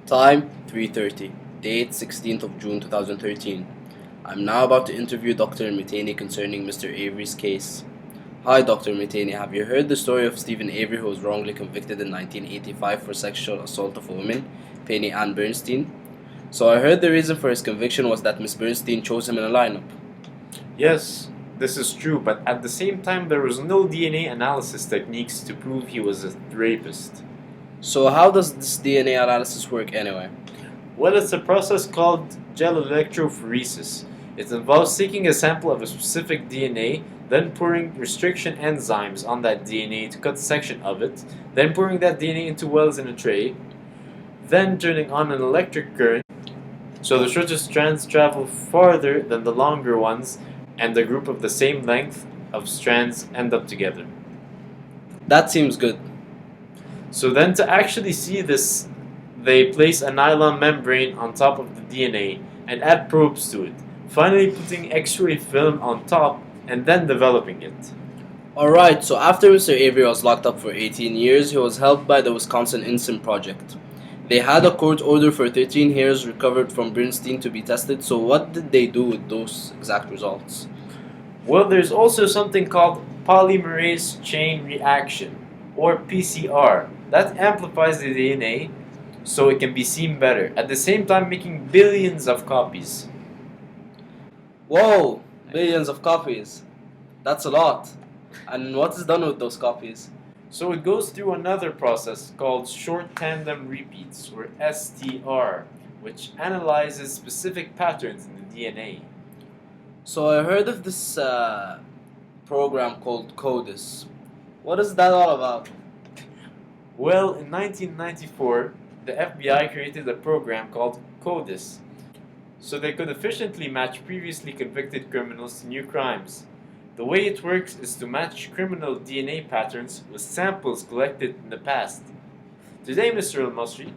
Time 3:30. Date 16th of June 2013. I'm now about to interview Dr. Mitani concerning Mr. Avery's case. Hi Dr. Mitani, have you heard the story of Steven Avery who was wrongly convicted in 1985 for sexual assault of a woman, Penny Ann Bernstein? So I heard the reason for his conviction was that Miss Bernstein chose him in a lineup. Yes, this is true, but at the same time there was no DNA analysis techniques to prove he was a rapist. So how does this DNA analysis work anyway? Well, it's a process called gel electrophoresis. It involves taking a sample of a specific DNA, then pouring restriction enzymes on that DNA to cut a section of it, then pouring that DNA into wells in a tray, then turning on an electric current so the shorter strands travel farther than the longer ones and the group of the same length of strands end up together. That seems good. So then to actually see this, they place a nylon membrane on top of the DNA and add probes to it, finally putting X-ray film on top and then developing it. Alright, so after Mr. Avery was locked up for 18 years, he was helped by the Wisconsin Innocent Project. They had a court order for 13 hairs recovered from Bernstein to be tested, so what did they do with those exact results? Well, there's also something called polymerase chain reaction, or PCR, that amplifies the DNA so it can be seen better, at the same time making billions of copies. Whoa! Billions of copies. That's a lot. And what is done with those copies? So it goes through another process called short tandem repeats, or STR, which analyzes specific patterns in the DNA. So I heard of this program called CODIS. What is that all about? Well, in 1994, the FBI created a program called CODIS, so they could efficiently match previously convicted criminals to new crimes. The way it works is to match criminal DNA patterns with samples collected in the past. Today, Mr. El-Masri,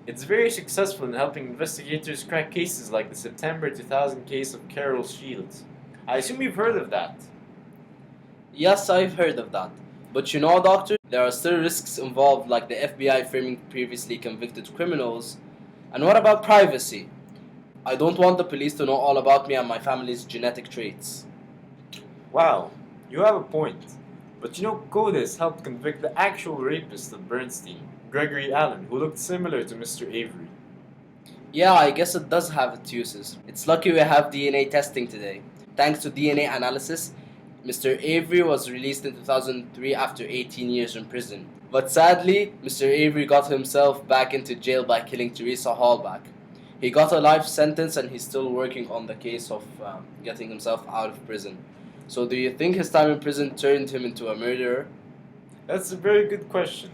it's very successful in helping investigators crack cases like the September 2000 case of Carol Shields. I assume you've heard of that. Yes, I've heard of that. But you know, doctor, there are still risks involved like the FBI framing previously convicted criminals. And what about privacy? I don't want the police to know all about me and my family's genetic traits. Wow, you have a point. But you know, CODIS helped convict the actual rapist of Bernstein, Gregory Allen, who looked similar to Mr. Avery. Yeah, I guess it does have its uses. It's lucky we have DNA testing today. Thanks to DNA analysis, Mr. Avery was released in 2003 after 18 years in prison. But sadly, Mr. Avery got himself back into jail by killing Teresa Hallback. He got a life sentence and he's still working on the case of getting himself out of prison. So do you think his time in prison turned him into a murderer? That's a very good question.